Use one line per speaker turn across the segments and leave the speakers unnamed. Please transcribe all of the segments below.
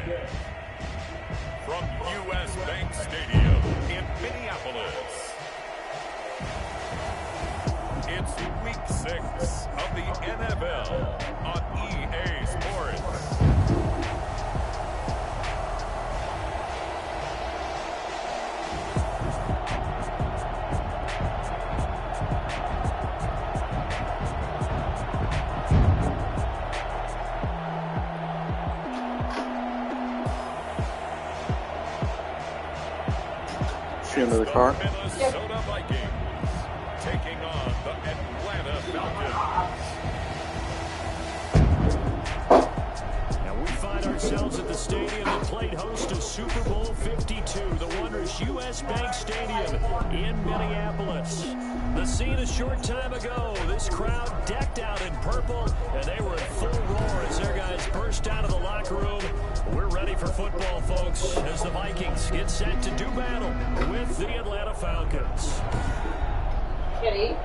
From U.S. Bank Stadium in Minneapolis, it's Week 6 of the NFL on EA Sports.
Into the car.
Minnesota Vikings taking on the Atlanta Falcons.
Now we find ourselves at the stadium that played host to Super Bowl 52, the wondrous U.S. Bank Stadium in Minneapolis. The scene a short time ago, this crowd decked out in purple, and they were in full roar as their guys burst out of the locker room. We're ready for football, folks, as the Vikings get set to do battle with the Atlanta Falcons.
Kitty.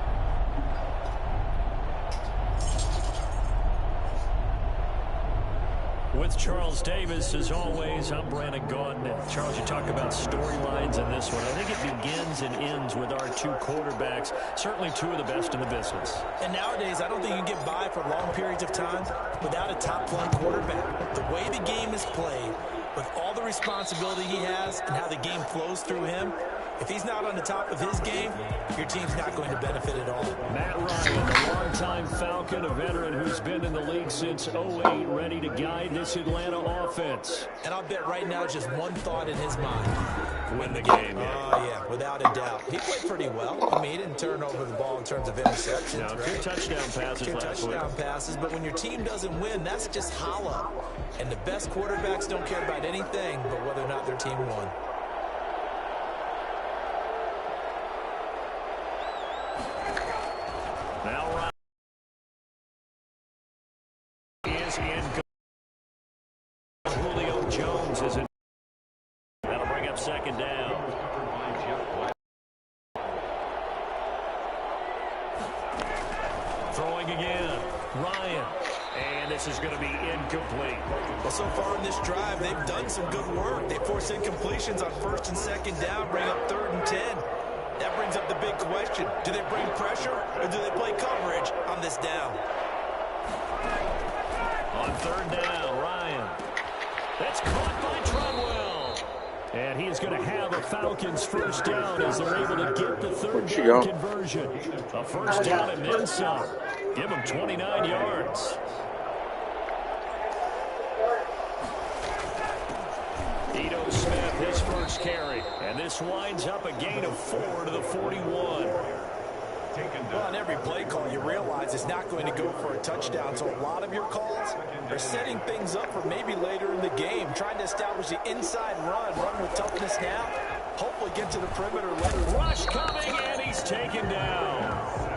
With Charles Davis, as always, I'm Brandon Gaudin. Charles, you talk about storylines in this one. I think it begins and ends with our two quarterbacks, certainly two of the best in the business.
And nowadays, I don't think you can get by for long periods of time without a top-flight quarterback. The way the game is played, with all the responsibility he has and how the game flows through him, if he's not on the top of his game, your team's not going to benefit at all.
Matt Ryan, a longtime Falcon, a veteran who's been in the league since '08, ready to guide this Atlanta offense.
And I'll bet right now just one thought in his mind.
Win the game.
Oh, yeah, without a doubt. He played pretty well. I mean, he didn't turn over the ball in terms of interceptions.
No, two touchdown passes last week.
Touchdown passes, but when your team doesn't win, that's just hollow. And the best quarterbacks don't care about anything but whether or not their team won.
Now Ryan is in. Julio Jones is in. That'll bring up second down. Throwing again. Ryan. And this is going to be incomplete.
Well, so far in this drive, they've done some good work. They force incompletions on first and second down, bring up 3rd and 10. That brings up the big question. Do they bring pressure or do they play coverage on this down?
On 3rd down, Ryan. That's caught by Treadwell. And he is going to have a Falcons first down as they're able to get the 3rd down conversion. A first down and then some. Give him 29 yards. Ito Smith, his first carry. And this winds up a gain of 4 to the 41.
Well, on every play call, you realize it's not going to go for a touchdown. So a lot of your calls are setting things up for maybe later in the game, trying to establish the inside run with toughness now. Hopefully get to the perimeter later.
Rush coming, and he's taken down.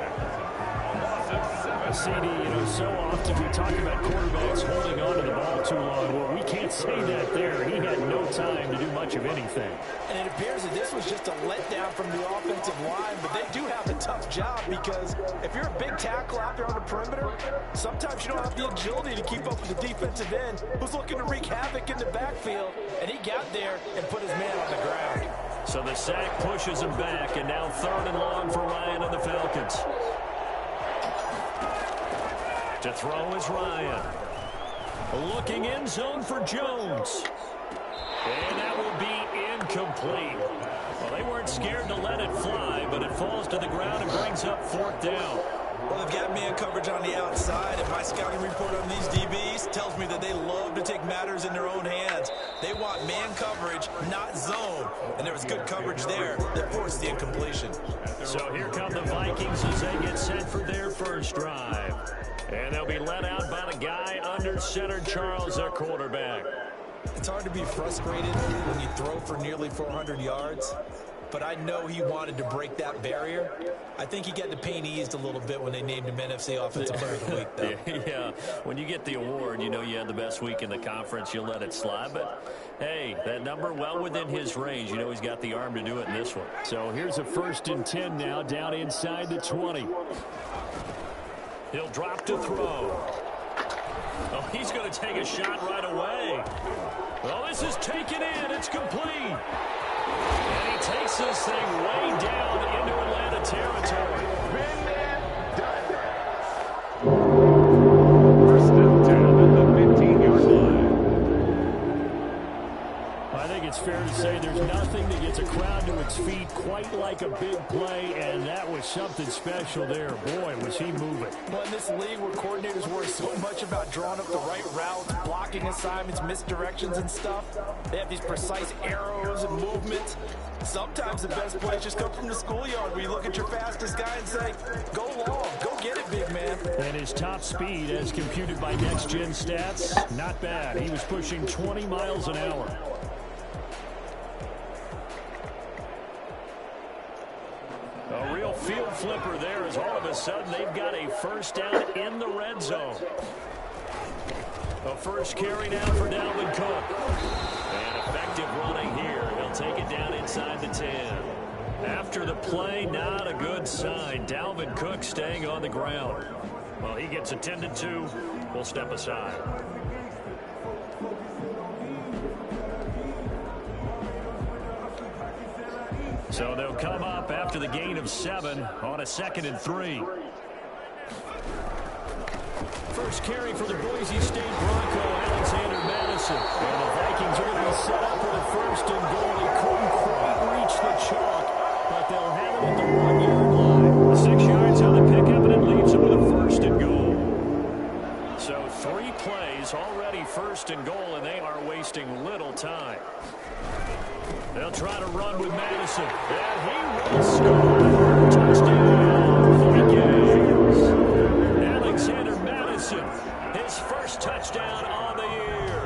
CD, so often we talk about quarterbacks holding on to the ball too long. Well, we can't say that there. He had no time to do much of anything.
And it appears that this was just a letdown from the offensive line, but they do have a tough job because if you're a big tackle out there on the perimeter, sometimes you don't have the agility to keep up with the defensive end who's looking to wreak havoc in the backfield, and he got there and put his man on the ground.
So the sack pushes him back, and now 3rd and long for Ryan and the Falcons. To throw is Ryan. Looking end zone for Jones. And that will be incomplete. Well, they weren't scared to let it fly, but it falls to the ground and brings up 4th down.
Well, they've got man coverage on the outside, and my scouting report on these DBs tells me that they love to take matters in their own hands. They want man coverage, not zone. And there was good coverage there that forced the incompletion.
So here come the Vikings as they get set for their first drive. And they'll be led out by the guy under center, Charles, their quarterback.
It's hard to be frustrated when you throw for nearly 400 yards, but I know he wanted to break that barrier. I think he got the pain eased a little bit when they named him NFC Offensive Player of the Week, though.
Yeah, when you get the award, you know you had the best week in the conference, you'll let it slide. But, hey, that number well within his range. You know he's got the arm to do it in this one. So here's a 1st and 10 now, down inside the 20. He'll drop to throw. Oh, he's going to take a shot right away. Well, this is taken in. It's complete. And he takes this thing way down into Atlanta territory.
Been there, done that. First and 10 at the 15-yard line.
I think it's fair to say there's nothing that gets a crowd to its feet quite like a big play, and that was something special there. Boy, was he moving.
Well, in this league where coordinators worry so much about drawing up the right routes, blocking assignments, misdirections and stuff, they have these precise arrows and movements. Sometimes the best plays just come from the schoolyard where you look at your fastest guy and say, go long, go get it, big man.
And his top speed, as computed by Next Gen Stats, not bad. He was pushing 20 miles an hour. A real field flipper there as all of a sudden they've got a first down in the red zone. A first carry now for Dalvin Cook. And effective running here. He'll take it down inside the 10. After the play, not a good sign. Dalvin Cook staying on the ground. Well, he gets attended to. We'll step aside. So they'll come up after the gain of 7 on a 2nd and 3. First carry for the Boise State Bronco, Alexander Madison. And the Vikings are going to be set up with a first and goal. They couldn't quite reach the chalk, but they'll have it at the 1-yard line. 6 yards on the pickup, and it leaves them with a first and goal. So 3 plays already first and goal, and they are wasting little time. They'll try to run with Madison. And he will score. Touchdown, Vikings. Alexander Madison, his first touchdown on the year.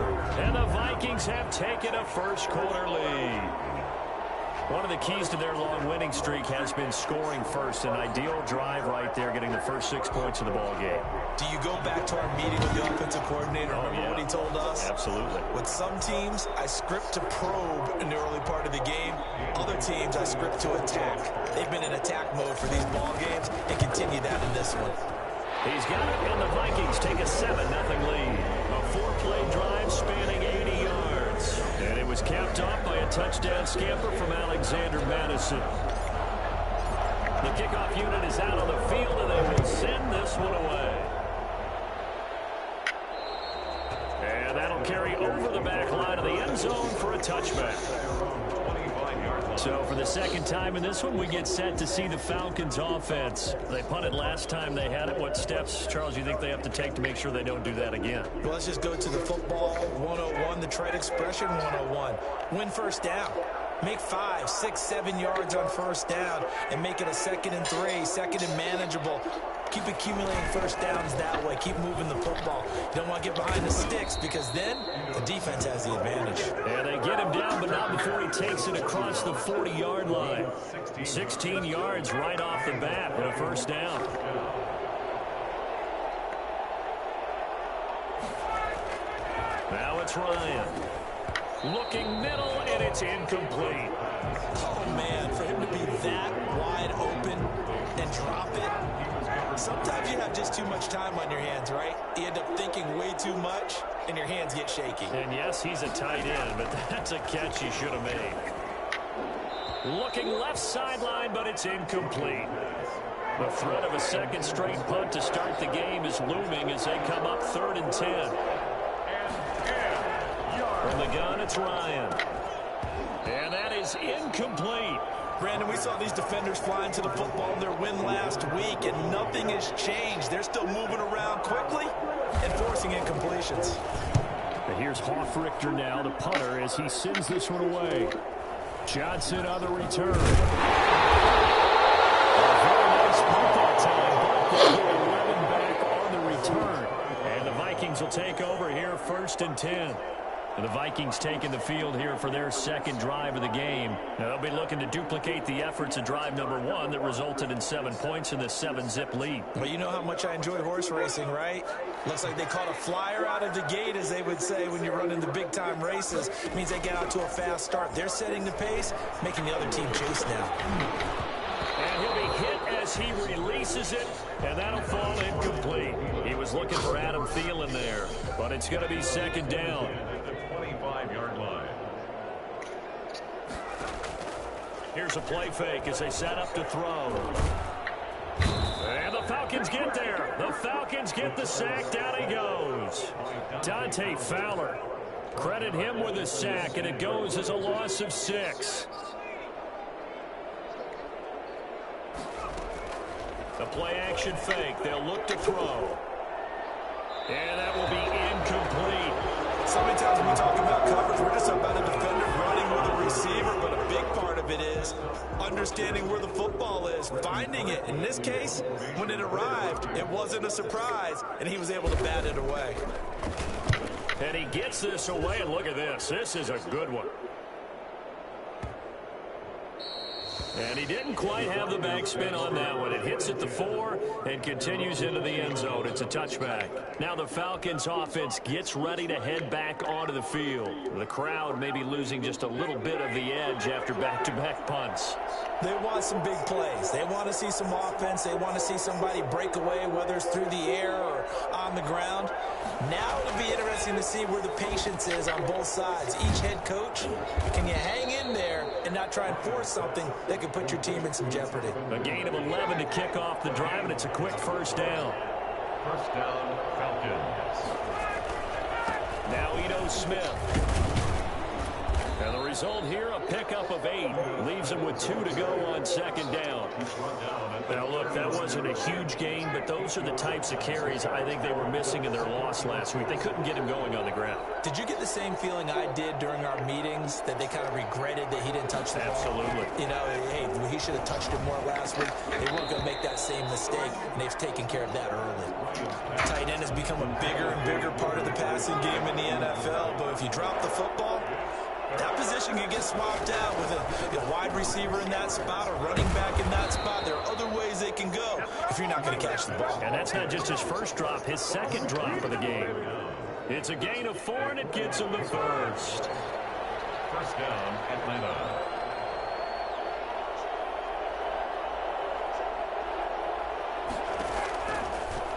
And the Vikings have taken a first-quarter lead. One of the keys to their long winning streak has been scoring first. An ideal drive right there, getting the first 6 points of the ball game.
Do you go back to our meeting with the offensive coordinator? Remember what he told us?
Absolutely.
With some teams, I script to probe in the early part of the game. Other teams, I script to attack. They've been in attack mode for these ball games and continue that in this one.
He's got it, and the Vikings take a 7-0 lead. A 4-play drive spanning 80 yards. And it was capped off by a touchdown scamper from Alexander Madison. The kickoff unit is out on the field, and they will send this one away. And that'll carry over the back line of the end zone for a touchback. So for the second time in this one, we get set to see the Falcons offense. They punted last time they had it. What steps, Charles, you think they have to take to make sure they don't do that again?
Well, let's just go to the football 101, the trade expression 101. Win first down. Make 5, 6, 7 yards on first down and make it a 2nd and 3, 2nd and manageable. Keep accumulating first downs that way. Keep moving the football. You don't want to get behind the sticks because then the defense has the advantage.
Yeah, they get him down, but not before he takes it across the 40-yard line. 16 yards right off the bat and a first down. Now it's Ryan. Looking middle, and it's incomplete.
Oh, man, for him to be that wide open and drop it. Sometimes you have just too much time on your hands, right? You end up thinking way too much, and your hands get shaky.
And yes, he's a tight end, but that's a catch he should have made. Looking left sideline, but it's incomplete. The threat of a second straight punt to start the game is looming as they come up 3rd and 10. From the gun, it's Ryan. And that is incomplete.
Brandon, we saw these defenders flying to the football in their win last week, and nothing has changed. They're still moving around quickly and forcing incompletions.
And here's Hoffrichter now, the punter, as he sends this one away. Johnson on the return. A very nice punt that time. They'll get 11 back on the return. And the Vikings will take over here 1st and 10. And the Vikings taking the field here for their second drive of the game. Now they'll be looking to duplicate the efforts of drive number 1 that resulted in 7 points in this 7-zip lead.
Well, you know how much I enjoy horse racing, right? Looks like they caught a flyer out of the gate, as they would say when you're running the big-time races. It means they get out to a fast start. They're setting the pace, making the other team chase now.
And he'll be hit as he releases it, and that'll fall incomplete. He was looking for Adam Thielen there, but it's going to be 2nd down.
25-yard
Here's a play fake as they set up to throw. And the Falcons get there. The Falcons get the sack. Down he goes. Dante Fowler. Credit him with a sack, and it goes as a loss of 6. The play action fake. They'll look to throw. And that will be incomplete.
So many times when we talk about coverage, we're just about a defender running with a receiver, but a big part of it is understanding where the football is, finding it. In this case, when it arrived, it wasn't a surprise, and he was able to bat it away.
And he gets this away, and look at this. This is a good one. And he didn't quite have the backspin on that one. It hits at the 4 and continues into the end zone. It's a touchback. Now the Falcons offense gets ready to head back onto the field. The crowd may be losing just a little bit of the edge after back-to-back punts.
They want some big plays. They want to see some offense. They want to see somebody break away, whether it's through the air or on the ground. Now it'll be interesting to see where the patience is on both sides. Each head coach, can you hang in there and not try and force something that could put your team in some jeopardy?
A gain of 11 to kick off the drive, and it's a quick first down.
First down, Falcons.
Now Ito Smith. And the result here, a pickup of 8. Leaves him with 2 to go on second down. Now, look, that wasn't a huge gain, but those are the types of carries I think they were missing in their loss last week. They couldn't get him going on the ground.
Did you get the same feeling I did during our meetings, that they kind of regretted that he didn't touch the ball?
Absolutely.
You know, hey, he should have touched it more last week. They weren't going to make that same mistake, and they've taken care of that early. Tight end has become a bigger and bigger part of the passing game in the NFL, but if you drop the football, that position can get swapped out with a wide receiver in that spot, a running back in that spot. There are other ways they can go if you're not going to catch the ball.
And that's not just his first drop, his second drop of the game. It's a gain of 4, and it gets him the first.
First down, Atlanta.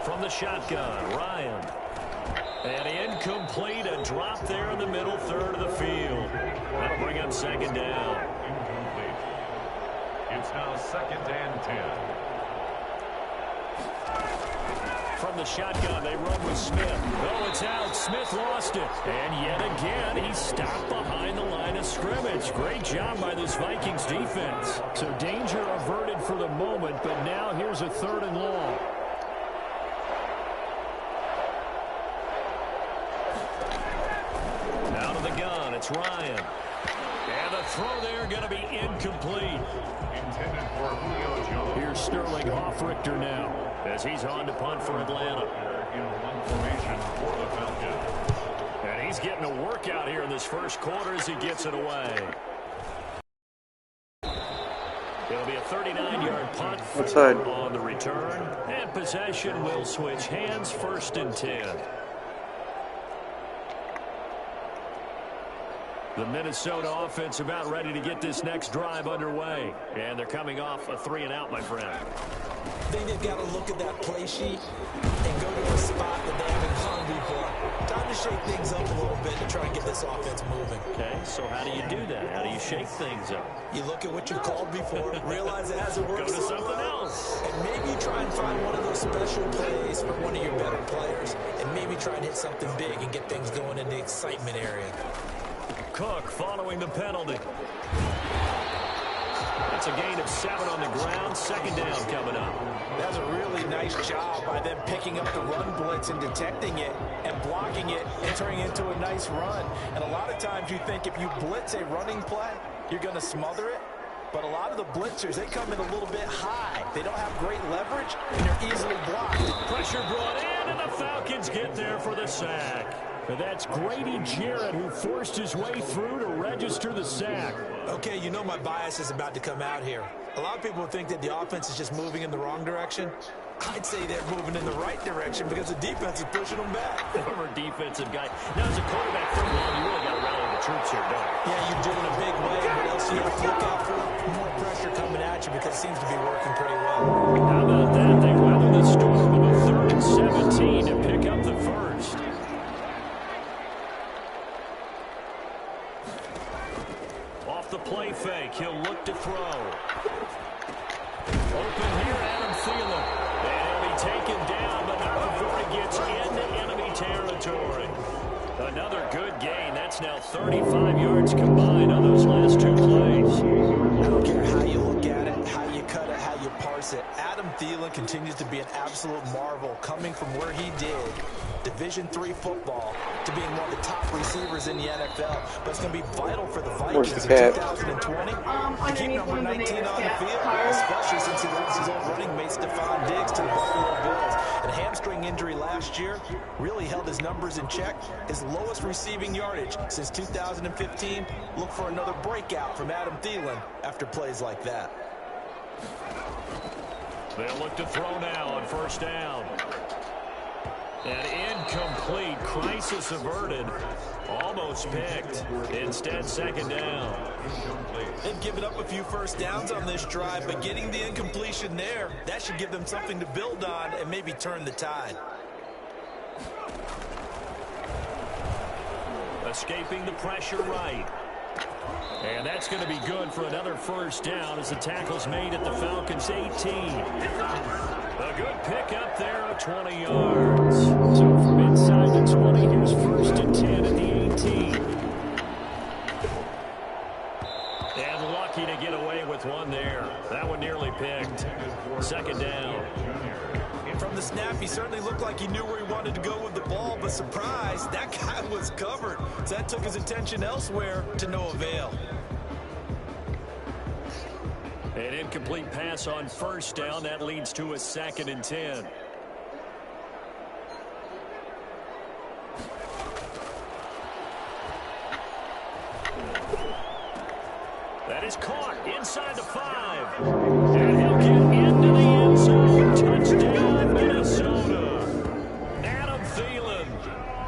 From the shotgun, Ryan. And incomplete, a drop there in the middle third of the field. That'll bring up second down.
Incomplete. It's now second and 10.
From the shotgun, they run with Smith. Oh, it's out. Smith lost it. And yet again, he stopped behind the line of scrimmage. Great job by this Vikings defense. So danger averted for the moment, but now here's a 3rd and long. Out of the gun, it's Ryan. And the throw there going to be incomplete.
Intended for Julio Jones.
Here's Sterling Hoffrichter now as he's on to punt for Atlanta.
In one formation for the Falcons.
And he's getting a workout here in this first quarter as he gets it away. It'll be a 39-yard punt on the return. And possession will switch hands, 1st and 10. The Minnesota offense about ready to get this next drive underway. And they're coming off a 3-and-out, my friend.
I think they've got to look at that play sheet and go to a spot that they haven't gone before. Time to shake things up a little bit to try and get this offense moving.
Okay, so how do you do that? How do you shake things up?
You look at what you've called before, realize it hasn't worked
Go to
so
something
well,
else.
and maybe try and find one of those special plays for one of your better players, and maybe try and hit something big and get things going in the excitement area.
Cook following the penalty. That's a gain of 7 on the ground. Second down coming up.
That's a really nice job by them picking up the run blitz and detecting it and blocking it and turning it into a nice run. And a lot of times you think if you blitz a running play, you're going to smother it. But a lot of the blitzers, they come in a little bit high. They don't have great leverage, and they're easily blocked.
Pressure brought in, and the Falcons get there for the sack. But that's Grady Jarrett who forced his way through to register the sack.
Okay, you know my bias is about to come out here. A lot of people think that the offense is just moving in the wrong direction. I'd say they're moving in the right direction because the defense is pushing them back.
Former defensive guy. Now, as a quarterback football, you really got to rally the troops here, don't you?
Yeah, you do in a big way. What else do you have to look out for? More pressure coming at you because it seems to be working pretty well.
How about that? They weather the storm of a 3rd and 17 to pick up the first. the play fake. He'll look to throw. Open here, Adam Thielen. And he'll be taken down, but not before he gets into enemy territory. Another good gain. That's now 35 yards combined on those last two plays.
I don't care how you look at it, how you cut it, how you parse it. Adam Thielen continues to be an absolute marvel coming from where he did, Division III football, to being one of the top receivers in the NFL. But it's going to be vital for the Vikings in 2020 to keep number 19 on the field, especially since he lost his old running mate, Stephon Diggs, to the Buffalo Bills. And a hamstring injury last year really held his numbers in check. His lowest receiving yardage since 2015. Look for another breakout from Adam Thielen after plays like that.
They'll look to throw now on first down. And incomplete. Crisis averted. Almost picked. Instead, second down.
They've given up a few first downs on this drive, but getting the incompletion there, that should give them something to build on and maybe turn the tide.
Escaping the pressure right. And that's going to be good for another first down as the tackle's made at the Falcons' 18. A good pick up there of 20 yards. So from inside the 20, here's first and 10 at the 18. And lucky to get away with one there. That one nearly picked. Second down.
From the snap, he certainly looked like he knew where he wanted to go with the ball, but surprise, that guy was covered. So that took his attention elsewhere to no avail.
An incomplete pass on first down. That leads to a second and 10. That is caught inside the 5. And he'll get into the end zone. Touchdown, Minnesota. Adam Thielen,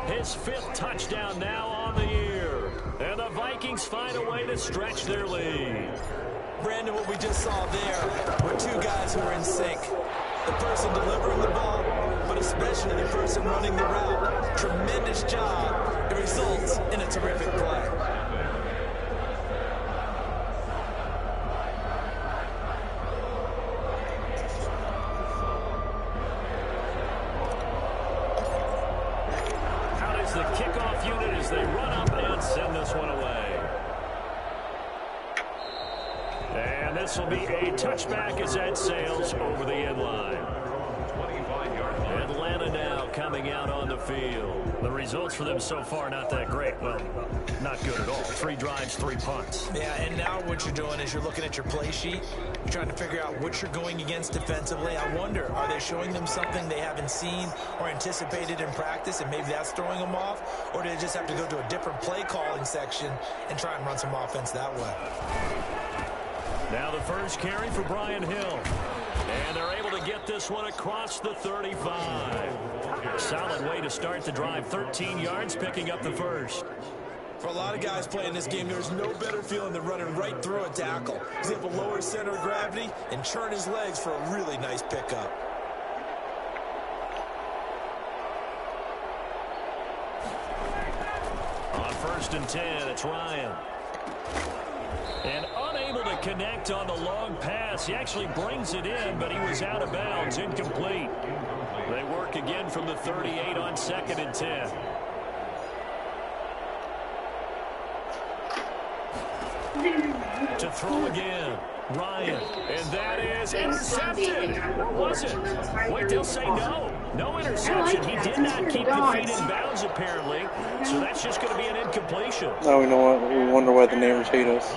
his 5th touchdown now on the year. And the Vikings find a way to stretch their lead.
Brandon, what we just saw there were two guys who were in sync. The person delivering the ball, but especially the person running the route. Tremendous job. It results in a terrific play.
Out is the kickoff unit as they run up and send this one away. And this will be a touchback as that sails over the end line. Atlanta now coming out on the field. The results for them so far not that great. Well, not good at all. 3 drives, 3 punts.
Yeah, and now what you're doing is you're looking at your play sheet. You're trying to figure out what you're going against defensively. I wonder, are they showing them something they haven't seen or anticipated in practice, and maybe that's throwing them off? Or do they just have to go to a different play calling section and try and run some offense that way?
Now the first carry for Brian Hill. And they're able to get this one across the 35. Solid way to start the drive. 13 yards, picking up the first.
For a lot of guys playing this game, there's no better feeling than running right through a tackle. He's able to lower his center of gravity and churn his legs for a really nice pickup.
On first and 10, it's Ryan. And unable to connect on the long pass. He actually brings it in, but he was out of bounds, incomplete. They work again from the 38 on second and 10. To throw again, Ryan. And that is intercepted. Or was it? Wait, they'll say no. No interception. He did not keep the feet in bounds, apparently. So that's just going to be an incompletion.
Now we know what. We wonder why the neighbors hate us.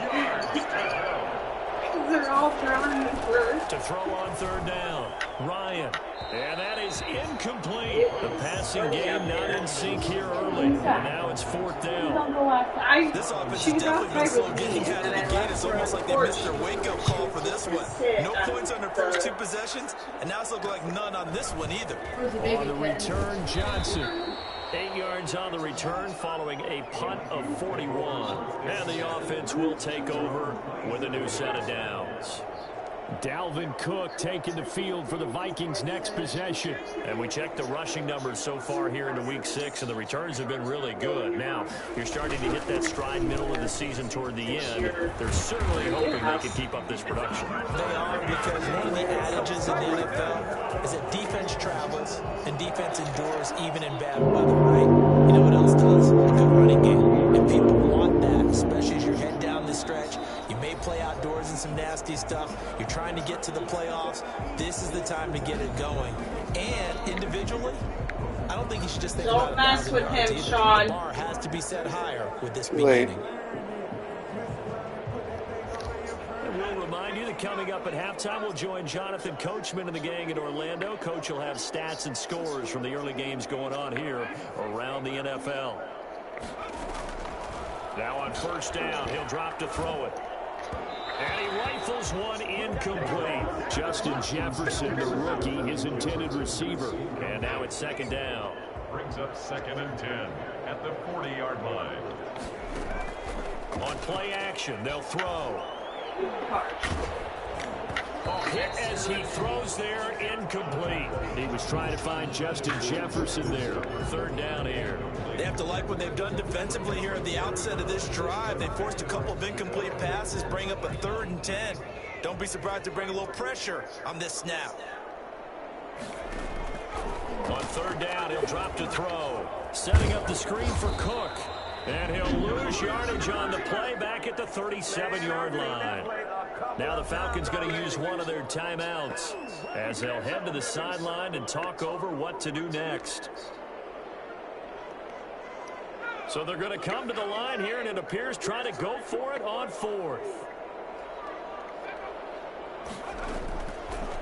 They're all throwing me first.
To throw on third down, Ryan. And that is incomplete. The passing game not in sync here early. And now it's fourth down.
This offense has definitely been slow getting out of the gate. It's almost like they missed their wake-up call for this one. No points on their first 2 possessions, and now it's looking like none on this one either.
On the return, Johnson. 8 yards on the return following a punt of 41. And the offense will take over with a new set of downs. Dalvin Cook taking the field for the Vikings next possession. And we checked the rushing numbers so far here into Week 6, and the returns have been really good. Now, you're starting to hit that stride middle of the season toward the end. They're certainly hoping they can keep up this production.
They are, because one of the adages in the NFL is that defense travels and defense endures even in bad weather, right? You know what else does? A good running game. And people want that, especially as you're heading down the stretch. You may play outdoors in some nasty stuff. You're trying to get to the playoffs. This is the time to get it going. And individually, I don't think you should just think about it.
Don't mess with him, Sean.
The bar has to be set higher with this beginning.
We'll remind you that coming up at halftime, we'll join Jonathan Coachman and the gang in Orlando. Coach will have stats and scores from the early games going on here around the NFL. Now on first down, he'll drop to throw it. And he rifles one incomplete. Justin Jefferson, the rookie, his intended receiver. And now it's second down.
Brings up 2nd and 10 at the 40-yard line.
On play action, they'll throw. Hit as he throws there, incomplete. He was trying to find Justin Jefferson there. Third down here.
They have to like what they've done defensively here at the outset of this drive. They forced a couple of incomplete passes, bring up a 3rd and 10. Don't be surprised to bring a little pressure on this snap.
On third down, he'll drop to throw. Setting up the screen for Cook. And he'll lose yardage on the play back at the 37-yard line. Now the Falcons going to use one of their timeouts as they'll head to the sideline and talk over what to do next. So they're going to come to the line here, and it appears try to go for it on 4th.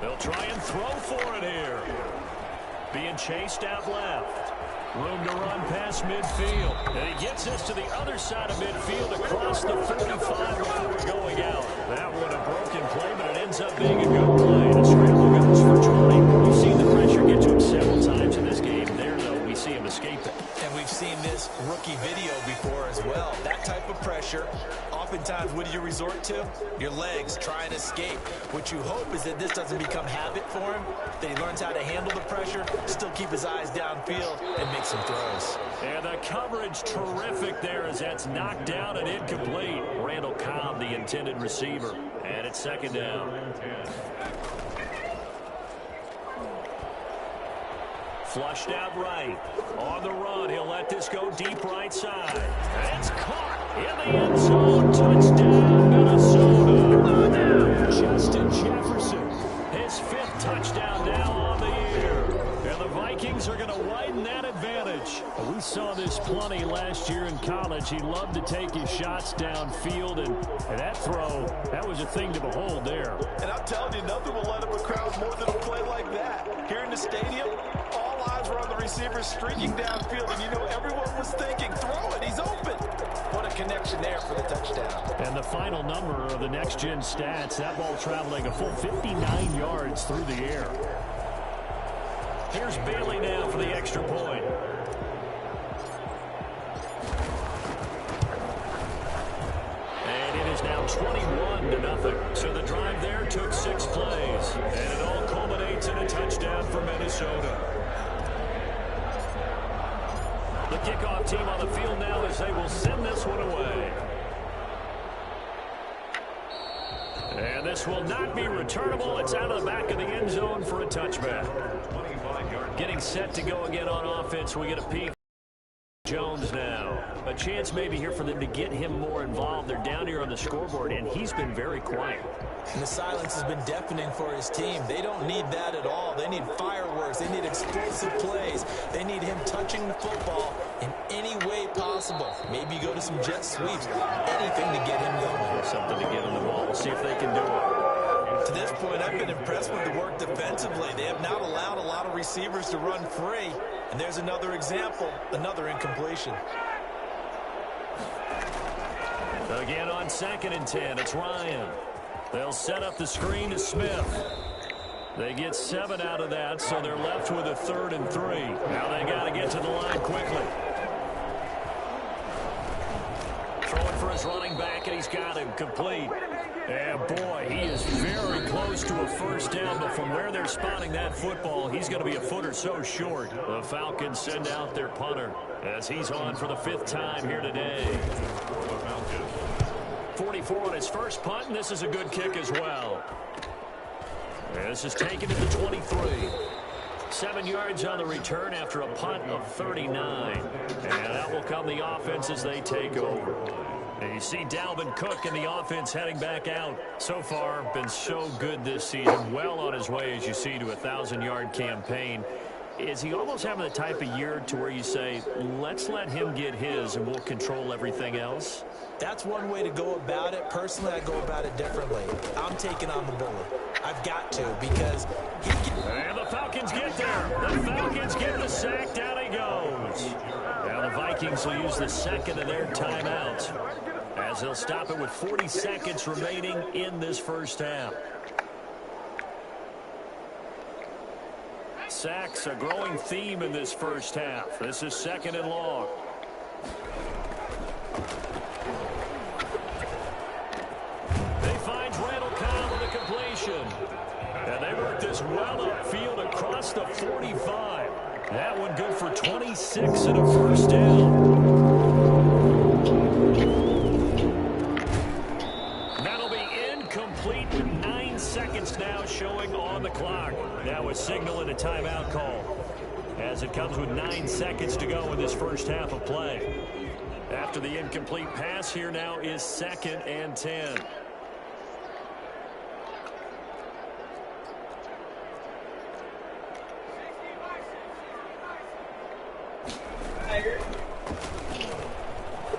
They'll try and throw for it here. Being chased out left. Room to run past midfield. And he gets this to the other side of midfield across the 45 before going out. That one a broken play, but it ends up being a good play. The scramble goes for 20. We've seen the pressure get to him several times in this game. There, though, we see him escape it.
And we've seen this rookie video before as well. That type of pressure, oftentimes, what do you resort to? Your legs try and escape. What you hope is that this doesn't become habit for him, that he learns how to handle the pressure, still keep his eyes downfield, and make some throws.
And the coverage terrific there as that's knocked down and incomplete. Randall Cobb, the intended receiver. And it's second down. Flushed out right. On the run, he'll let this go deep right side. And it's caught in the end zone. Touchdown, Minnesota. Justin Jefferson, his 5th touchdown now on the year. And the Vikings are going to widen that advantage. We saw this plenty last year in college. He loved to take his shots downfield, and that throw, that was a thing to behold there.
And I'm telling you, nothing will let up a crowd more than a play like that. Here in the stadium, all eyes were on the receiver streaking downfield, and you know everyone was thinking, throw it, he's open. What a connection there for the touchdown.
And the final number of the next-gen stats, that ball traveling a full 59 yards through the air. Here's Bailey now for the extra point. And it is now 21-0. So the drive there took 6 plays. And it all culminates in a touchdown for Minnesota. The kickoff team on the field now as they will send this one away. And this will not be returnable. It's out of the back of the end zone for a touchback. Getting set to go again on offense. We get a peek. Jones now. A chance maybe here for them to get him more involved. They're down here on the scoreboard, and he's been very quiet.
And the silence has been deafening for his team. They don't need that at all. They need fireworks. They need explosive plays. They need him touching the football in any way possible. Maybe go to some jet sweeps. Anything to get him going.
Something to get him the ball. We'll see if they can do it.
To this point, I've been impressed with the work defensively. They have not allowed a lot of receivers to run free. And there's another example, another incompletion.
Again on 2nd and 10, it's Ryan. They'll set up the screen to Smith. They get 7 out of that, so they're left with a 3rd and 3. Now they got to get to the line quickly. Throwing for his running back, and he's got him complete. And boy, he is very close to a first down, but from where they're spotting that football, he's going to be a foot or so short. The Falcons send out their punter as he's on for the 5th time here today. 44 on his first punt, and this is a good kick as well. And this is taken to the 23. 7 yards on the return after a punt of 39. And that will come the offense as they take over. And you see Dalvin Cook in the offense heading back out. So far, been so good this season. Well on his way, as you see, to a 1,000-yard campaign. Is he almost having the type of year to where you say, let's let him get his and we'll control everything else?
That's one way to go about it. Personally, I go about it differently. I'm taking on the bully. I've got to, because he can...
And the Falcons get there. The Falcons get the sack. Down he goes. Now the Vikings will use the second of their timeouts as they'll stop it with 40 seconds remaining in this first half. Sacks, a growing theme in this first half. This is 2nd and long. They find Randall Cobb with a completion. And they work this well upfield across the 45. That one good for 26 and a first down. That'll be incomplete with 9 seconds now showing on the clock. Now a signal and a timeout call as it comes with 9 seconds to go in this first half of play. After the incomplete pass, here now is 2nd and 10.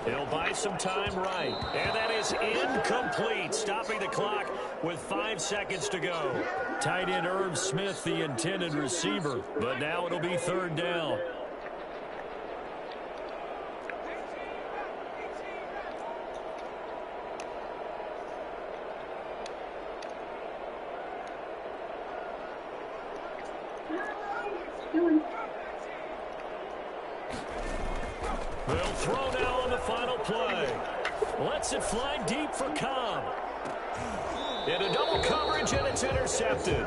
He'll buy some time right. And that is incomplete, stopping the clock with 5 seconds to go. Tight end Irv Smith, the intended receiver. But now it'll be 3rd down. They'll throw now on the final play. Lets it fly deep for Cobb. Into double coverage, and it's intercepted.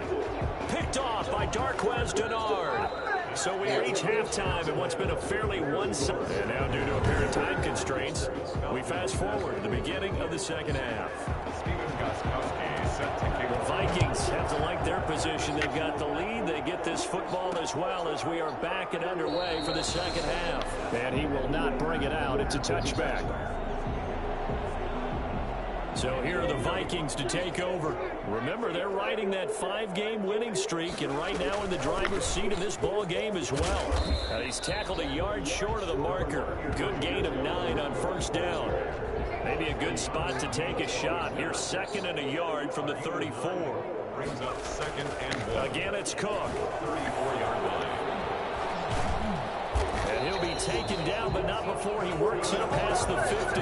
Picked off by Darquez Dennard. So we reach halftime in what's been a fairly one-sided. And now, due to a pair of time constraints, we fast forward to the beginning of the second half. The Vikings have to like their position. They've got the lead. They get this football as well as we are back and underway for the second half. And he will not bring it out. It's a touchback. So here are the Vikings to take over. Remember, they're riding that 5-game winning streak, and right now in the driver's seat of this ball game as well. He's tackled a yard short of the marker. Good gain of 9 on first down. Maybe a good spot to take a shot. Here's 2nd and a yard from the 34.
Brings up 2nd and 1.
Again, it's Cook.
34-yard line.
And he'll be taken down, but not before he works it past the 50.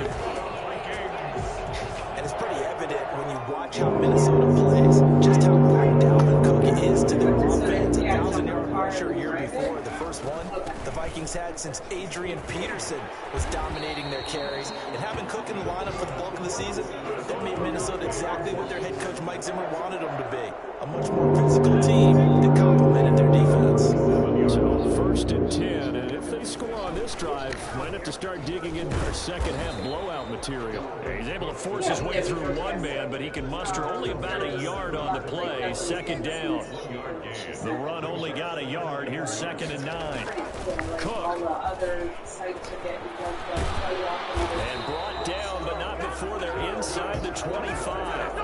And it's pretty evident when you watch how Minnesota plays, just how locked Dalvin Cook is to their offense. A 1,000-yard rusher year before, the first one the Vikings had since Adrian Peterson was dominating their carries. And having Cook in the lineup for the bulk of the season, that made Minnesota exactly what their head coach Mike Zimmer wanted them to be. A much more physical team that complemented their defense.
So 1st and 10, and if they score on this drive, might have to start digging into their second half blowout material. He's able to force his way through one man, but he can muster only about a yard on the play. 2nd down. The run only got a yard. Here's 2nd and 9. Cook. And brought down, but not before they're inside the 25.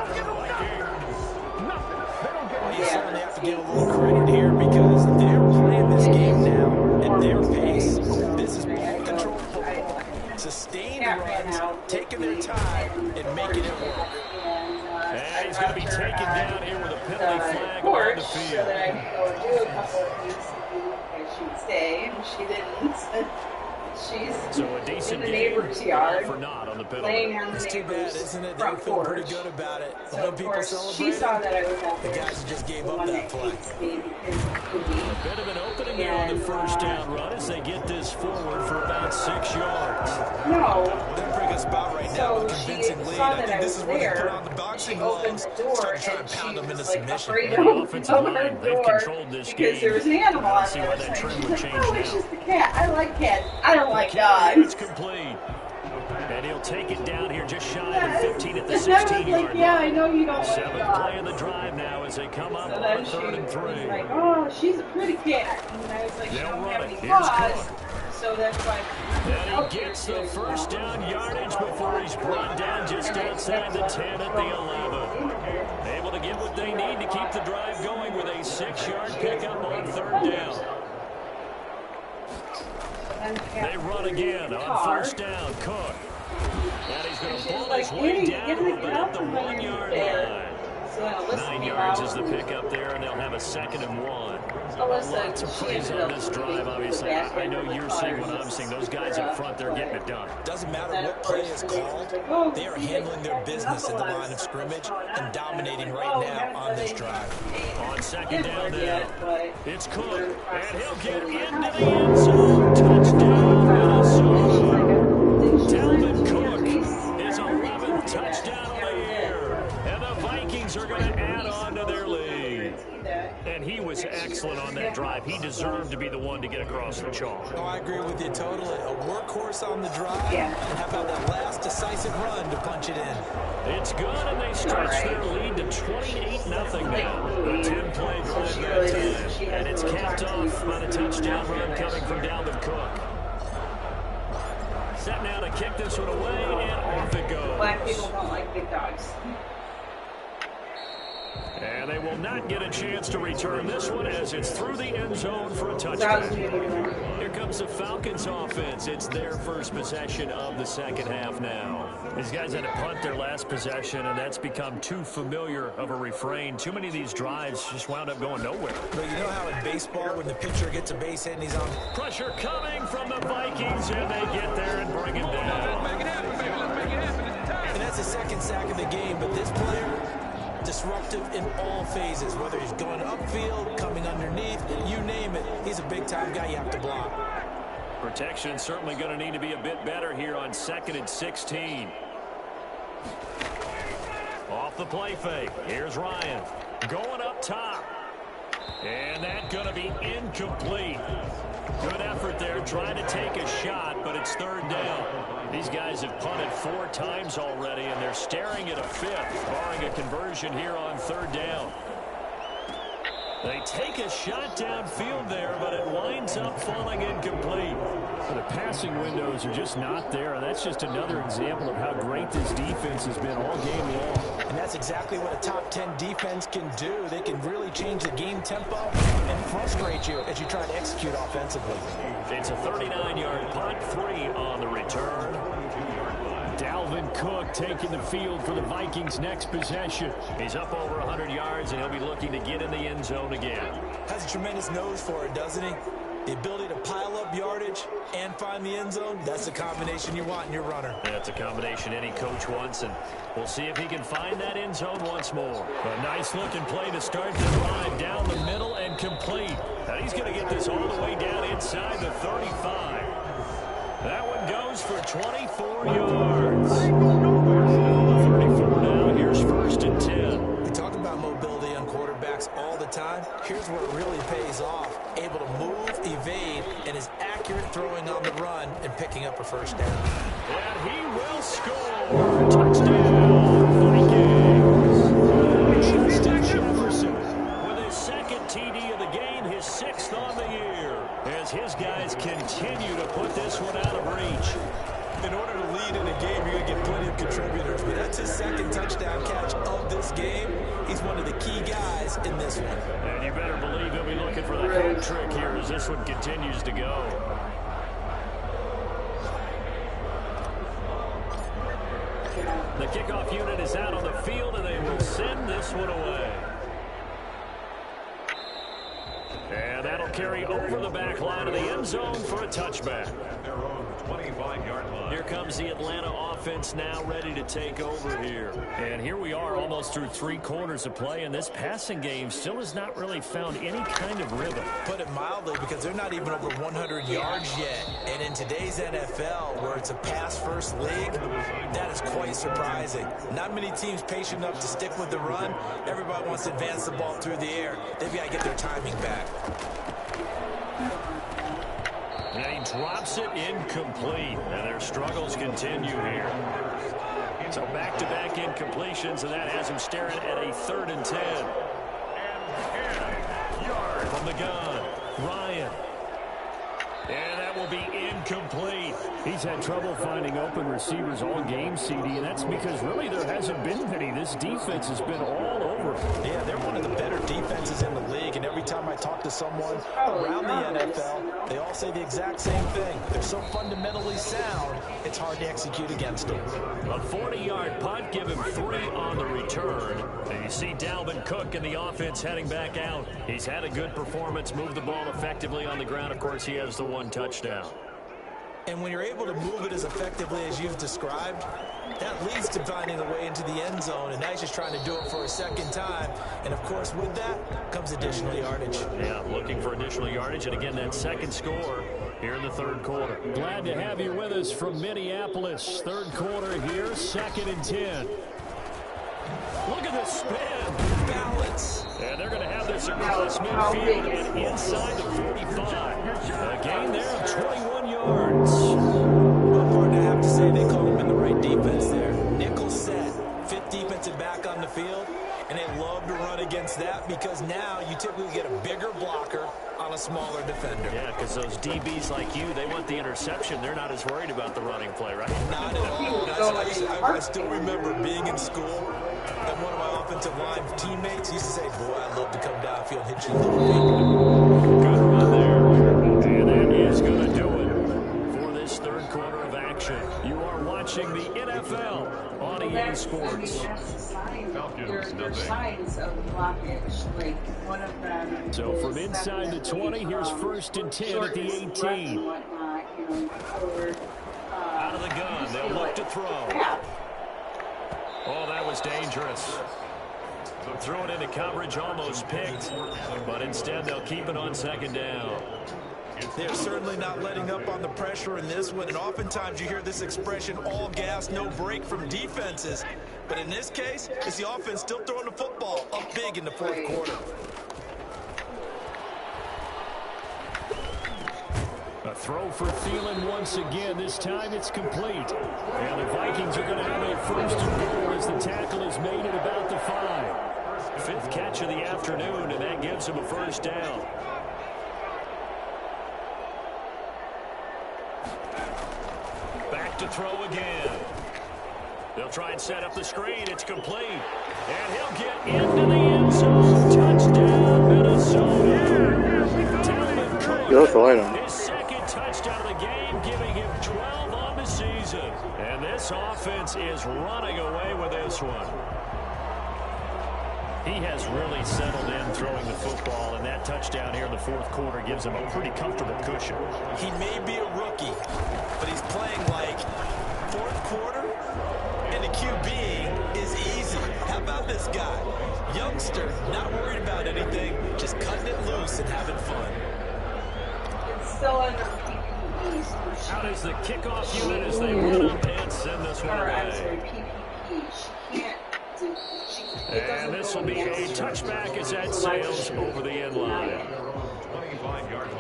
Well, you certainly have to give a little credit here because they're playing this game now at their pace. This is ball control football. Sustained runs, taking their time, and making it work.
And he's going to be taken down here with a penalty flag on the field.
That I could go and do a couple of things and she would stay, and she didn't. She's
So a decent
in the
game
neighbor's yard,
for not on the
laying
penalty.
on the
It's too bad,
neighbor's
isn't it? They
front
feel pretty
porch.
good about it.
So
When
of
people
course
celebrate,
she saw that I was out
the
there.
guys who just gave
The
up
one
that
that
play.
hates me because it could be.
A bit of an opening there on the first down run as they get this forward for about 6 yards.
No.
They're bringing good spot right now
So
with a
she
convincing lead.
saw
I
that
think
I
this
was
is where they put
there,
on the
and she
boxing
opened
gloves,
the door,
start to try
and
and pound
she
them into
was like
submission.
afraid
Well,
to
the
open
offensive
her
line, they've
door
controlled this
because
game.
there was an animal
I don't
on
see
the
why
other
that
side.
trend
She's
would
like,
change
oh, it's
now.
just a cat. I like cats. I don't like
Carry is
dogs.
complete. And he'll take it down here just shy of
Yeah,
the 15 at the
and I was
16-yard
like,
line.
yeah, I know you don't like
Seventh play of
dogs.
the drive now as they come up
So
on
then
a
she
3rd and
was
3.
like, oh, she's a pretty cat. And I was like, she
They'll
don't
run
have
it.
any
Here's
claws.
Cook.
So that's why
And he gets the first down yardage before he's brought down just outside the 10 at the 11. Able to get what they need to keep the drive going with a 6-yard pickup on 3rd down. They run again on 1st down. Cook. And he's going to pull his way down to about the 1-yard line. 9 yards is the pickup there, and they'll have a 2nd and 1. Lots of plays on this drive, obviously. I know you're seeing what I'm seeing. Those guys up front, they're getting it done.
Doesn't matter what play is called, they are handling their business in the line of scrimmage and dominating right now on this drive.
On 2nd down now, it's Cook, and he'll get into the end zone. Touchdown, Minnesota. Dalvin Cook, his 11th touchdown of the year. And the Vikings are going to add on to their lead. And he was excellent on that drive. He deserved to be the one to get across the chalk.
Oh, I agree with you totally. A workhorse on the drive. And how about that last decisive run to punch it in?
It's good, and they stretch their lead to 28-0 now. A 10-play drive that time. And it's capped off by the touchdown run coming from Dalvin Cook. Set now to kick this one away, and off it goes.
Black people don't like big dogs.
And they will not get a chance to return this one as it's through the end zone for a touchdown. Here comes the Falcons offense. It's their first possession of the 2nd half now. These guys had to punt their last possession, and that's become too familiar of a refrain. Too many of these drives just wound up going nowhere.
But you know how in baseball, when the pitcher gets a base hit and he's on...
Pressure coming from the Vikings, and they get there and bring him down.
And that's the 2nd sack of the game, but this player... disruptive in all phases, whether he's going upfield, coming underneath, you name it. He's a big-time guy you have to block.
Protection certainly going to need to be a bit better here on 2nd and 16. Off the play fake. Here's Ryan going up top. And that's going to be incomplete. Good effort there, trying to take a shot, but it's 3rd down. These guys have punted 4 times already, and they're staring at a 5th, barring a conversion here on 3rd down. They take a shot downfield there, but it winds up falling incomplete. The passing windows are just not there, and that's just another example of how great this defense has been all game long.
And that's exactly what a top 10 defense can do. They can really change the game tempo and frustrate you as you try to execute offensively.
It's a 39-yard punt, 3 on the return. Dalvin Cook taking the field for the Vikings' next possession. He's up over 100 yards, and he'll be looking to get in the end zone again.
Has a tremendous nose for it, doesn't he? The ability to pile up yardage and find the end zone, that's the combination you want in your runner.
That's a combination any coach wants, and we'll see if he can find that end zone once more. A nice-looking play to start the drive down the middle and complete. Now he's going to get this all the way down inside the 35. That one goes for 24 yards. 34 now. Here's 1st and 10.
We talk about mobility on quarterbacks all the time. Here's where it really pays off. Able to move, evade, and is accurate throwing on the run and picking up a 1st down.
And he will score. Touchdown, Vikings. Justin Jefferson with his 2nd TD of the game, his 6th on the year, as his guys continue to put this one out of reach.
In order to lead in a game, you're going to get plenty of contributors, but that's his 2nd touchdown catch of this game. He's one of the key guys in this one.
And you better believe he'll be looking for the hat trick here as this one continues to go. The kickoff unit is out on the field, and they will send this one away. And that'll carry over the back line of the end zone for a touchback.
At their own 25-yard line.
Here comes the Atlanta offense now ready to take over here. And here we are almost through 3 quarters of play, and this passing game still has not really found any kind of rhythm.
Put it mildly, because they're not even over 100 yards yet. And in today's NFL, where it's a pass-first league, that is quite surprising. Not many teams patient enough to stick with the run. Everybody wants to advance the ball through the air. They've got to get their timing back.
And he drops it incomplete. And their struggles continue here. So back-to-back incompletions, and that has him staring at a 3rd and 10. From the gun, Ryan. And that will be incomplete.
He's had trouble finding open receivers all game, CD, and that's because really there hasn't been many. This defense has been all over.
Yeah, they're one of the better defenses in the league, and every time I talk to someone around the NFL, they all say the exact same thing. They're so fundamentally sound, it's hard to execute against them.
A 40-yard punt, give him 3 on the return. And you see Dalvin Cook in the offense heading back out. He's had a good performance, moved the ball effectively on the ground. Of course, he has the 1 touchdown.
And when you're able to move it as effectively as you've described, that leads to finding a way into the end zone, and now he's just trying to do it for a 2nd time. And, of course, with that comes additional yardage.
Yeah, looking for additional yardage, and again, that 2nd score here in the 3rd quarter.
Glad to have you with us from Minneapolis. 3rd quarter here, 2nd and 10.
Look at this spin.
Balance.
And they're going to have this across midfield and inside the 45. A gain there of 21 yards.
Well, partner, I have to say they called him in the right defense there. Nickel set, 5th defensive back on the field, and they love to run against that because now you typically get a bigger blocker on a smaller defender.
Yeah, because those DBs like you, they want the interception. They're not as worried about the running play, right?
Not at all. I still remember being in school, and one of my offensive line teammates used to say, boy, I'd love to come downfield and hit you a little bit.
Good run there. And that is going to do it for this 3rd quarter of action. You are watching the NFL on EA Sports.
There's signs of blockage, like one of them.
So from inside the 20, here's 1st and 10 at the 18.
Out of the gun, they'll look to throw. Oh, that was dangerous. Threw it into coverage, almost picked, but instead they'll keep it on 2nd down.
They're certainly not letting up on the pressure in this one, and oftentimes you hear this expression, all gas, no break from defenses. But in this case, it's the offense still throwing the football up big in the 4th quarter.
A throw for Thielen once again. This time it's complete. And the Vikings are going to have a 1st and goal as the tackle is made at about the 5.
5th catch of the afternoon, and that gives him a 1st down. Back to throw again. They'll try and set up the screen. It's complete. And he'll get into the end zone. Touchdown, Minnesota. Dalvin Cook, his 2nd touchdown of the game, giving him 12 on the season. And this offense is running away with this one. He has really settled in throwing the football, and that touchdown here in the 4th quarter gives him a pretty comfortable cushion.
He may be a rookie, but he's playing like 4th quarter, and the QB is easy. How about this guy? Youngster, not worried about anything, just cutting it loose and having fun.
It's still under PPP.
Out is the kickoff unit as they run up and send this one away.
PPP. She can't do.
And this will be a touchback as that sails over the end line.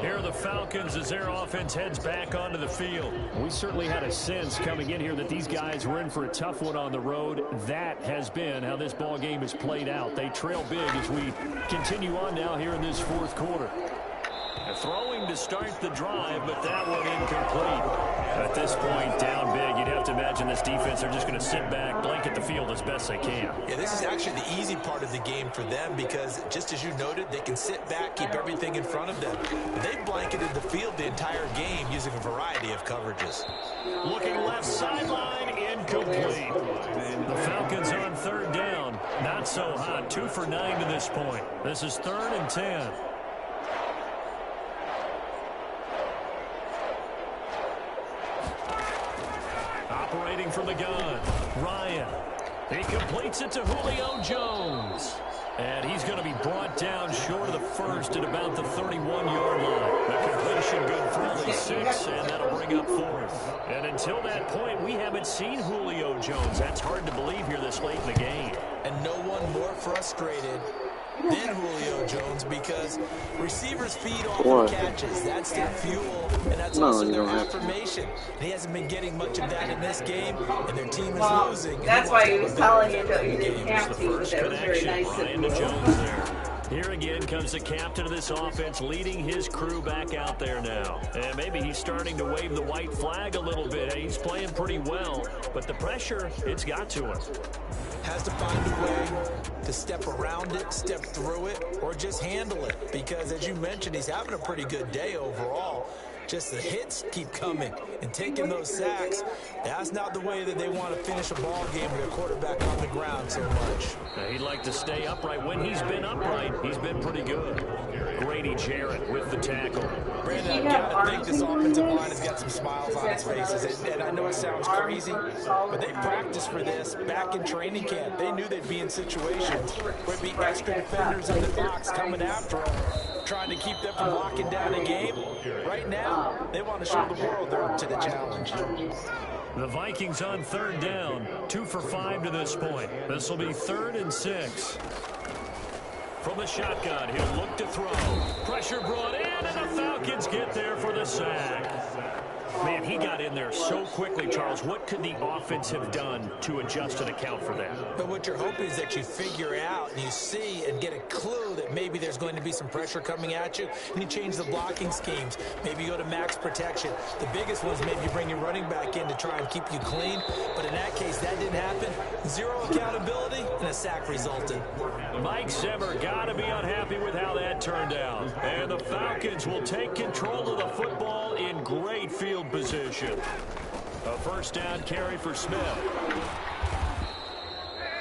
Here are the Falcons as their offense heads back onto the field.
We certainly had a sense coming in here that these guys were in for a tough one on the road. That has been how this ball game has played out. They trail big as we continue on now here in this 4th quarter.
Throwing to start the drive, but that one incomplete. At this point, down big, you'd have to imagine this defense, they're just going to sit back, blanket the field as best they can.
Yeah, this is actually the easy part of the game for them because, just as you noted, they can sit back, keep everything in front of them. They've blanketed the field the entire game using a variety of coverages.
Looking left sideline, incomplete. The Falcons on 3rd down. Not so hot, 2 for 9 to this point. This is 3rd and 10.
He completes it to Julio Jones. And he's going to be brought down short of the first at about the 31-yard line. The completion good for only 6, and that'll bring up 4th. And until that point, we haven't seen Julio Jones. That's hard to believe here this late in the game.
And no one more frustrated than Julio Jones because receivers feed off of catches. That's their fuel, and that's also their affirmation. And he hasn't been getting much of that in this game, and their team is losing.
That's why he was telling you that you didn't have to, but that was very nice of
Ryan to Jones there. Here again comes the captain of this offense leading his crew back out there now. And maybe he's starting to wave the white flag a little bit. He's playing pretty well, but the pressure, it's got to him.
Has to find a way to step around it, step through it, or just handle it. Because, as you mentioned, he's having a pretty good day overall. Just the hits keep coming and taking those sacks. That's not the way that they want to finish a ball game with their quarterback on the ground so much.
Now, he'd like to stay upright. When he's been upright, he's been pretty good. Grady Jarrett with the tackle.
Brandon, I've got to think this offensive line has got some smiles on its faces. And I know it sounds crazy, but they practiced for this back in training camp. They knew they'd be in situations where it'd be extra defenders in the box coming after them, trying to keep them from locking down a game. Right now, they want to show the world they're up to the challenge.
The Vikings on 3rd down, 2 for 5 to this point. This will be 3rd and 6. From the shotgun, he'll look to throw. Pressure brought in, and the Falcons get there for the sack. Man, he got in there so quickly, Charles. What could the offense have done to adjust and account for that?
But what you're hoping is that you figure out and you see and get a clue that maybe there's going to be some pressure coming at you, and you change the blocking schemes. Maybe you go to max protection. The biggest ones, maybe you bring your running back in to try and keep you clean. But in that case, that didn't happen. 0 accountability, and a sack resulted.
Mike Zimmer got to be unhappy with how that turned out. And the Falcons will take control of the football in great field position. A 1st down carry for Smith.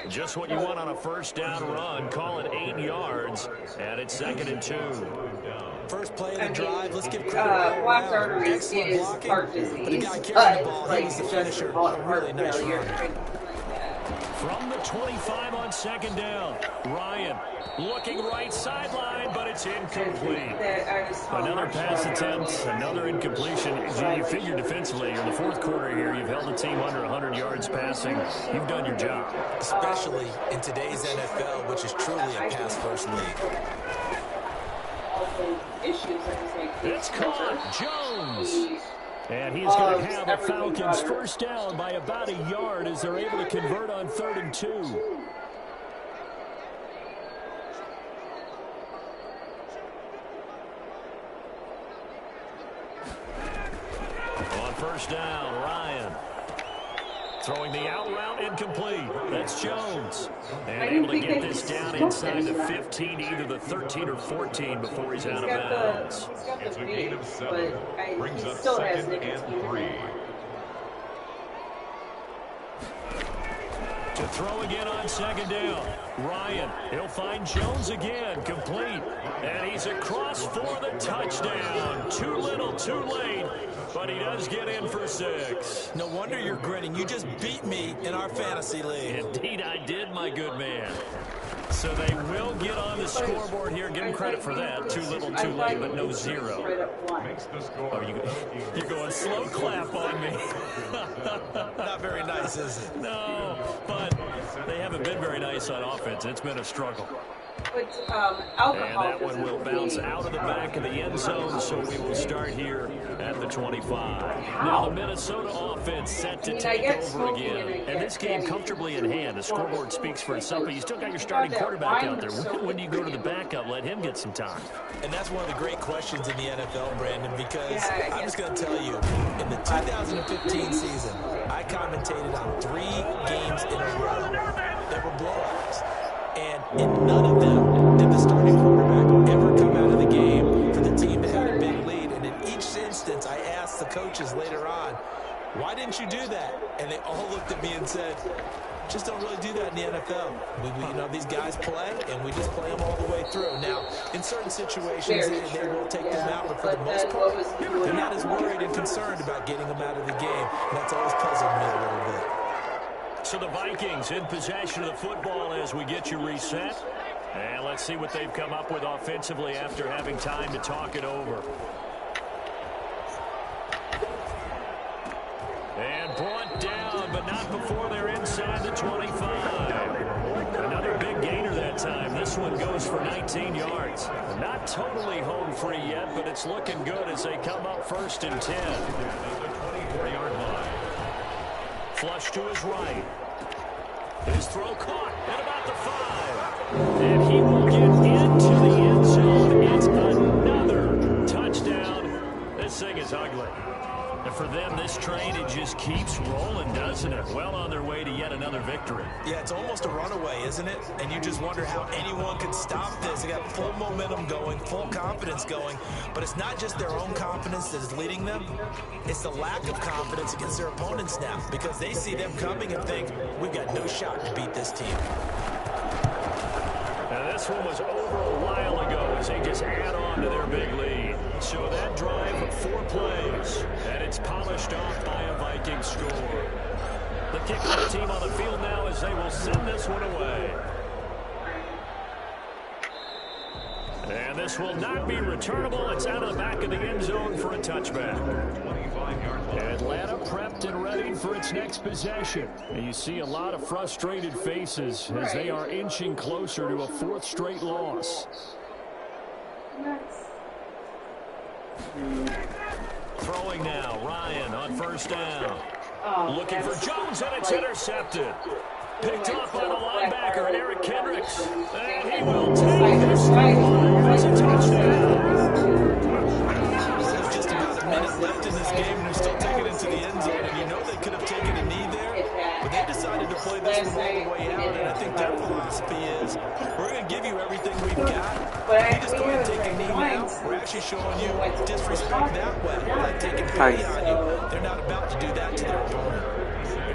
Just what you want on a 1st down run. Call it 8 yards, and it's 2nd and 2.
First play of the drive. Let's give credit.
Blocked arteries is heart disease,
but the guy carrying the ball, he was the
just
finisher.
heart
A really nice
failure.
run.
From the 25 on 2nd down, Ryan looking right sideline, but it's incomplete. Another pass attempt, another incompletion. You figure defensively, in the 4th quarter here, you've held the team under 100 yards passing. You've done your job.
Especially in today's NFL, which is truly a pass-first league.
It's caught. Jones. And he's going to have a Falcons 1st down by about a yard as they're able to convert on 3rd and 2. On 1st down, Ryan. Throwing the out route incomplete. That's Jones. And able to get this down inside the 15, either the 13 or 14 before he's out of bounds.
It's a gain of 7. Brings up 2nd and 3.
To throw again on 2nd down. Ryan, he'll find Jones again, complete. And he's across for the touchdown. Too little, too late. But he does get in for 6.
No wonder you're grinning. You just beat me in our fantasy league.
Indeed I did, my good man. So they will get on the scoreboard here. Give him credit for that. Too little, too late, but no 0.
Makes the score.
You're going slow clap on me.
Not very nice, is it?
No, but they haven't been very nice on offense. It's been a struggle. And that one will bounce out of the back of the end zone, so we will start here at the 25. Now the Minnesota offense set to take over again. And this game comfortably in hand. The scoreboard speaks for itself, but you still got your starting quarterback out there. When do you go to the backup? Let him get some time.
And that's one of the great questions in the NFL, Brandon, because I'm just going to tell you, in the 2015 season, I commentated on 3 games in a row that were blowouts. And in none of them did the starting quarterback ever come out of the game for the team that had a big lead. And in each instance, I asked the coaches later on, why didn't you do that? And they all looked at me and said, just don't really do that in the NFL. You know, these guys play, and we just play them all the way through. Now, in certain situations, they will take them out, but for the most part, they're not as worried and concerned about getting them out of the game. And that's always puzzled me a little bit.
So the Vikings in possession of the football as we get you reset. And let's see what they've come up with offensively after having time to talk it over. And brought down, but not before they're inside the 25. Another big gainer that time. This one goes for 19 yards. Not totally home free yet, but it's looking good as they come up 1st and 10.
The 24-yard line.
Flush to his right. His throw caught at about the 5. And he will get into the end zone. It's another touchdown. This thing is ugly. And for them, this train, it just keeps rolling, doesn't it? Well on their way to yet another victory.
Yeah, it's almost a runaway, isn't it? And you just wonder how anyone could stop this. They got full momentum going, full confidence going. But it's not just their own confidence that is leading them. It's the lack of confidence against their opponents now, because they see them coming and think, we've got no shot to beat this team.
Now, this one was over a while ago as they just add on to their big lead. So that drive of 4 plays, and it's polished off by a Viking score. The kickoff team on the field now as they will send this one away. And this will not be returnable. It's out of the back of the end zone for a touchback. Atlanta prepped and ready for its next possession. And you see a lot of frustrated faces as they are inching closer to a 4th straight loss. Throwing now, Ryan on 1st down. Looking for Jones, and it's intercepted. Picked up by the linebacker, Eric Kendricks. And he will take this as a touchdown.
There's just about a minute left in this game, and they're still taking it to the end zone. And you know they could have taken a knee there, but they decided to play this one all the way out. And I think their philosophy is, we're going to give you everything we've got. We just go ahead and take a knee now. We're actually showing you disrespect that way. We're not taking pity on you. They're not about to do that to their opponent.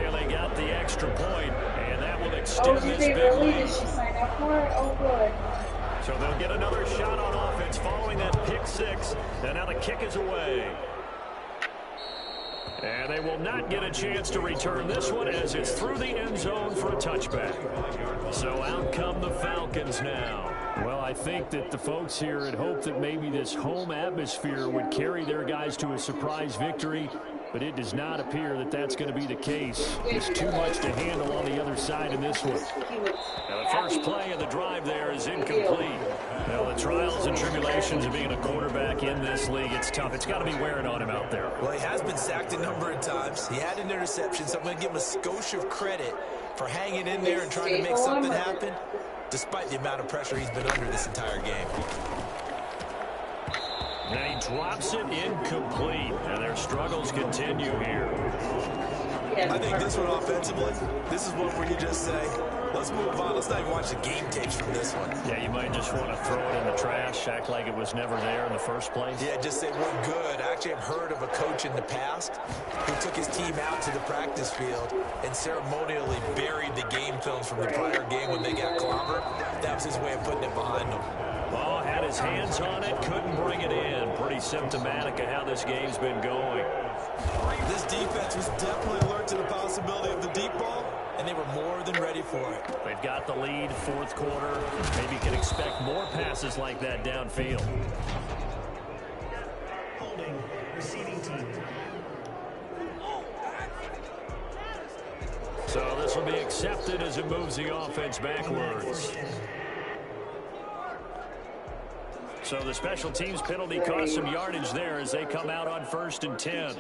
Well, they got the extra point, and that will extend this big lead.
Did she sign up for it? Oh, good.
So they'll get another shot on offense following that pick 6. And now the kick is away. And they will not get a chance to return this one as it's through the end zone for a touchback. So out come the Falcons now. Well, I think that the folks here had hoped that maybe this home atmosphere would carry their guys to a surprise victory, but it does not appear that that's going to be the case. There's too much to handle on the other side in this one. Now, the first play of the drive there is incomplete. Now, the trials and tribulations of being a quarterback in this league, it's tough. It's got to be wearing on him out there.
Well, he has been sacked a number of times. He had an interception, so I'm going to give him a skosh of credit for hanging in there and trying to make something happen, despite the amount of pressure he's been under this entire game.
Now he drops it incomplete, and their struggles continue here.
I think this one offensively, this is one where you just say, let's move on. Let's not even watch the game tapes from this one.
Yeah, you might just want to throw it in the trash, act like it was never there in the first place.
Yeah, just say we're good. I actually have heard of a coach in the past who took his team out to the practice field and ceremonially buried the game films from the prior game when they got clobbered. That was his way of putting it behind them.
Oh, had his hands on it, couldn't bring it in. Pretty symptomatic of how this game's been going.
This defense was definitely alert to the possibility of the deep ball, and they were more than ready for it.
They've got the lead, 4th quarter. Maybe can expect more passes like that downfield.
Holding, receiving team.
So this will be accepted as it moves the offense backwards. So the special teams penalty cost some yardage there as they come out on 1st and 10.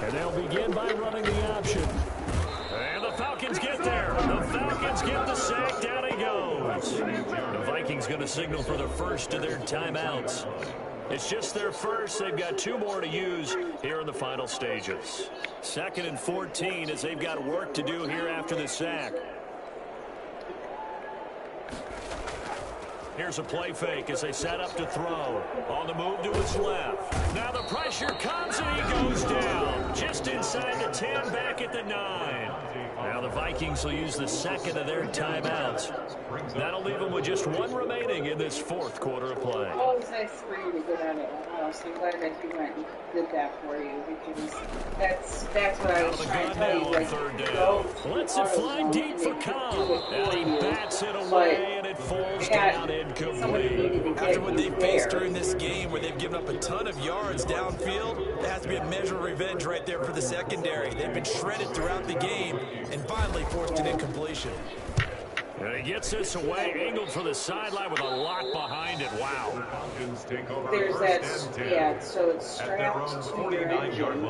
And they'll begin by running the option. And the Falcons get there. The Falcons get the sack. Down he goes. The Vikings going to signal for the first of their timeouts. It's just their first. They've got 2 more to use here in the final stages. 2nd and 14 as they've got work to do here after the sack. Here's a play fake as they set up to throw. On the move to his left. Now the pressure comes and he goes down. Just inside the 10, back at the 9. Now the Vikings will use the second of their timeouts. That'll leave them with just one remaining in this fourth quarter of play.
Oh, it was nice for you to get out of the house. I'm glad that he went and did that for you because that's what I was trying to tell you. Like, go
lets it fly deep for Cobb. And he bats it away and it falls down incomplete.
After what they faced during this game where they've given up a ton of yards downfield, there has to be a measure of revenge right there for the secondary. They've been shredded throughout the game and finally forced an incompletion.
And he gets this away, angled for the sideline with a lock behind it. Wow.
There's that, yeah, so it's strapped to your engine.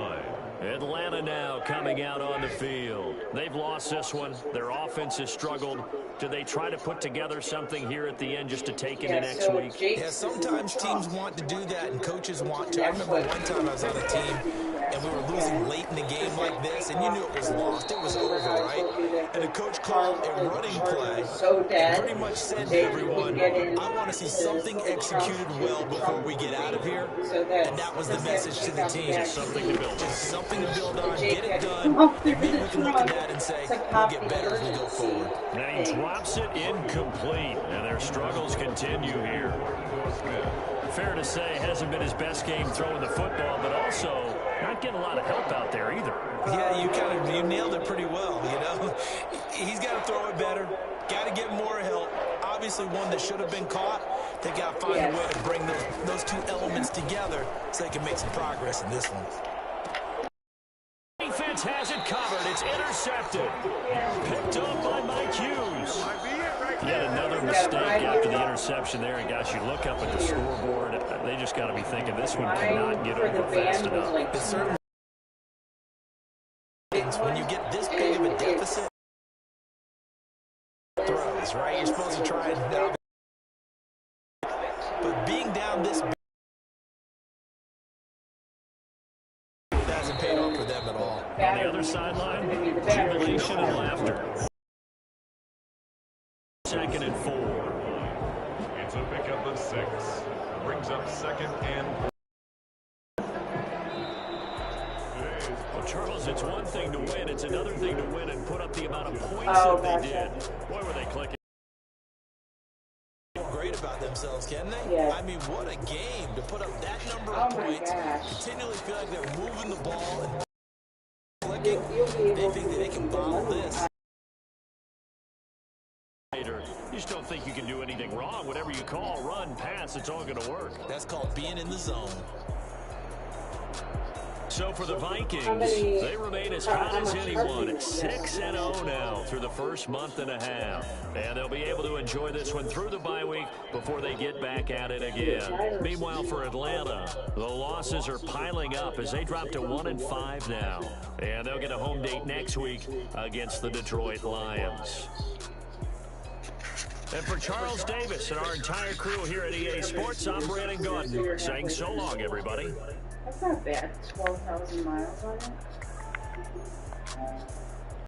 Atlanta now coming out on the field. They've lost this one. Their offense has struggled. Do they try to put together something here at the end just to take into next week?
Yeah, sometimes teams want to do that and coaches want to. I remember one time I was on a team and we were losing late in the game like this and you knew it was lost. It was over, right? And the coach called a running play and pretty much said to everyone, I want to see something executed well before we get out of here. And that was the message to the team.
Just something to build on.
Just something to build on, get it done, and maybe we can look at that and say, we'll get better as we go forward.
Now he drops it incomplete, and their struggles continue here. Fair to say, hasn't been his best game throwing the football, but also not getting a lot of help out there either.
Yeah, you nailed it pretty well, you know. He's got to throw it better, got to get more help. Obviously one that should have been caught. They got to find a way to bring those two elements together so they can make some progress in this one.
Defense has it covered. It's intercepted. Picked up by Mike Hughes. Yet another mistake after the interception there. And guys, you look up at the scoreboard, they just got to be thinking this one cannot get over fast enough.
It certainly when you get this big of a deficit, throws, right? You're supposed to try and but being down this big hasn't paid off for them at all.
On the other sideline, jubilation and laughter. 2nd and 4.
It's a pickup of 6. Brings up 2nd and 4.
Well, Charles, it's one thing to win. It's another thing to win and put up the amount of points that they did. Boy, were they clicking.
Great about themselves, can they?
Yeah.
I mean, what a game to put up that number of points. Continually feel like they're moving the ball and clicking. They think that they can bottle this.
You just don't think you can do anything wrong. Whatever you call, run, pass, it's all going to work.
That's called being in the zone.
So for the Vikings, they remain as hot as anyone at 6-0 now through the first month and a half. And they'll be able to enjoy this one through the bye week before they get back at it again. Meanwhile, for Atlanta, the losses are piling up as they drop to 1-5 now. And they'll get a home date next week against the Detroit Lions. And for Charles Davis and our entire crew here at EA Sports, I'm Brandon Gordon saying so long, everybody.
That's not bad. 12,000 miles on it.